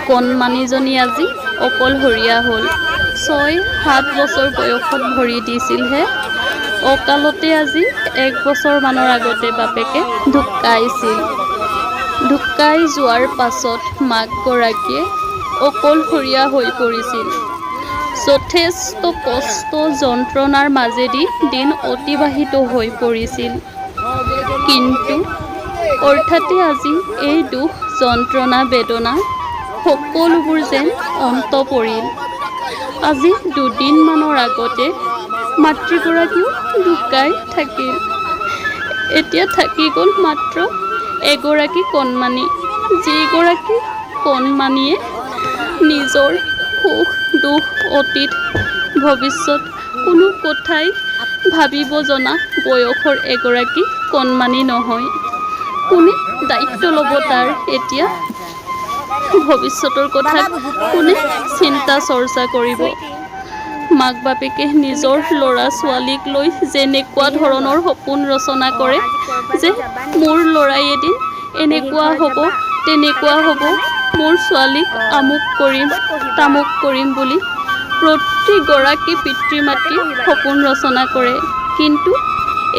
কণমানিজনী আজি অকলশৰীয়া হ'ল। 6-7 বছৰ বয়সত ভৰি দিছিলহে। অকালতে আজি 1 বছৰমানৰ আগতে বাপেকে ঢুকাইছিল। ঢুকাই যোৱাৰ পাছত মাকগৰাকীয়ে অকলশৰীয়া হৈ পৰিছিল। যথেষ্ট কষ্ট যন্ত্ৰণাৰ মাজেদি দিন অতিবাহিত হৈ পৰিছিল। কিন্তু অৰ্থাতে আজি এই দুখ যন্ত্ৰণা বেদনা সকলোবোৰ যেন অন্ত পৰিল। আজি 2 দিনমানৰ আগতে মাতৃগৰাকীও ঢুকাই থাকিল। এতিয়া থাকি গ'ল মাত্ৰ এগৰাকী কণমানি, যিগৰাকী কণমানিয়ে নিজৰ সুখ দুখ অতীত ভৱিষ্যত কোনো কথাই ভাবিব জনা বয়সৰ এগৰাকী কণমানি নহয়। কোনে দায়িত্ব ল'ব তাৰ এতিয়া? ভৱিষ্যতৰ কথা কোনে চিন্তা চৰ্চা কৰিব? মাক বাপেকে নিজৰ ল'ৰা ছোৱালীক লৈ যেনেকুৱা ধৰণৰ সপোন ৰচনা কৰে যে মোৰ ল'ৰাই এদিন এনেকুৱা হ'ব তেনেকুৱা হ'ব, মোৰ ছোৱালীক আমুক কৰিম তামুক কৰিম বুলি প্ৰতিগৰাকী পিতৃ মাতৃ সপোন ৰচনা কৰে। কিন্তু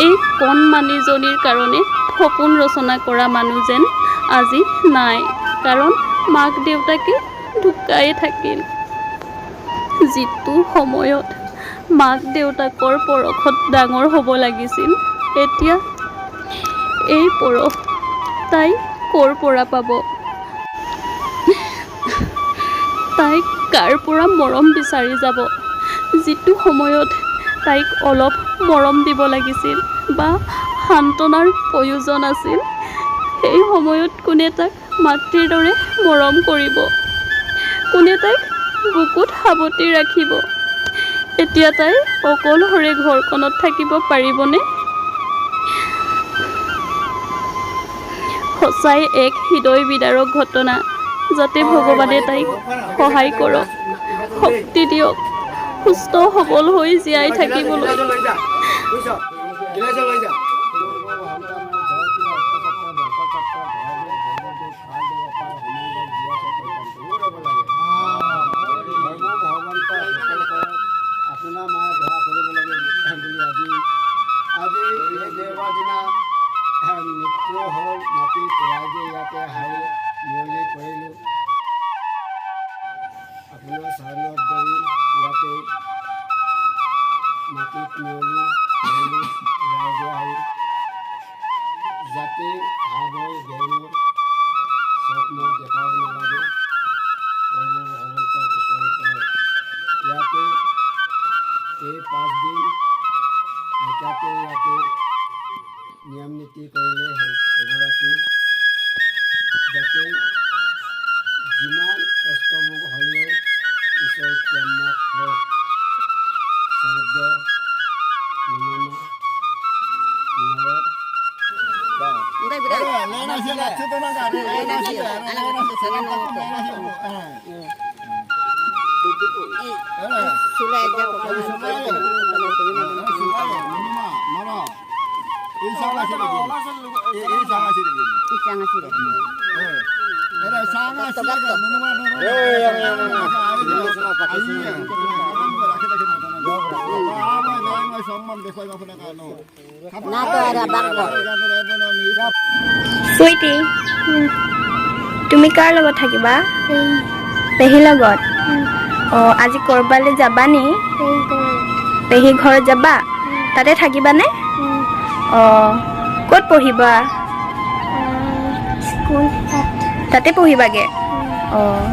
এই কণমানিজনীৰ কাৰণে সপোন ৰচনা কৰা মানুহ যেন আজি নাই। কাৰণ মাক দেউতাকে ঢুকাই থাকিল। যিটো সময়ত মাক দেউতাকৰ পৰশত ডাঙৰ হ'ব লাগিছিল, এতিয়া এই পৰশ তাই ক'ৰ পৰা পাব? তাই কাৰ পৰা মৰম বিচাৰি যাব? যিটো সময়ত তাইক অলপ মৰম দিব লাগিছিল বা সান্তনাৰ প্ৰয়োজন আছিল, সেই সময়ত কোনে তাক মাতৃৰ দৰে মৰম কৰিব? কোনে তাইক বুকুত সাৱটি ৰাখিব? এতিয়া তাই অকলশৰে ঘৰখনত থাকিব পাৰিবনে? সঁচাই এক হৃদয় বিদাৰক ঘটনা। যাতে ভগৱানে তাইক সহায় কৰক, শক্তি দিয়ক, সুস্থ সবল হৈ জীয়াই থাকিবলৈ। আপোনাৰ মায়ে দয়া কৰিব লাগে বুলি আজি এই দেওবাৰ দিনা মৃত্যু হ'ল। মাটিত ৰাইজে ইয়াতে হাৰি মিহলি কৰিলোঁ। আপোনাৰ চাৰণত ধৰি ইয়াতে মাটিত মিহলি কৰিলোঁ ৰাইজে হাৰি, যাতে হাবৈ গেৰুৰ স্বপ্ন দেখাব নালাগে। ইয়াতে এই 5 দিন একাতে ইয়াতে নিয়ম নীতি কৰিলে এগৰাকী যাতে যিমান কষ্টভোগ হ'লেও ঈশ্বৰ ত্যাগ কৰক। স্বৰ্গ নিমনা সুইটি, তুমি কাৰ লগত থাকিবা? পেহীৰ লগত? অঁ, আজি ক'ৰবালৈ যাবা নি? পেহী ঘৰত যাবা? তাতে থাকিবানে? অঁ, ক'ত পঢ়িবা? স্কুল তাতে পঢ়িবাগে? অঁ।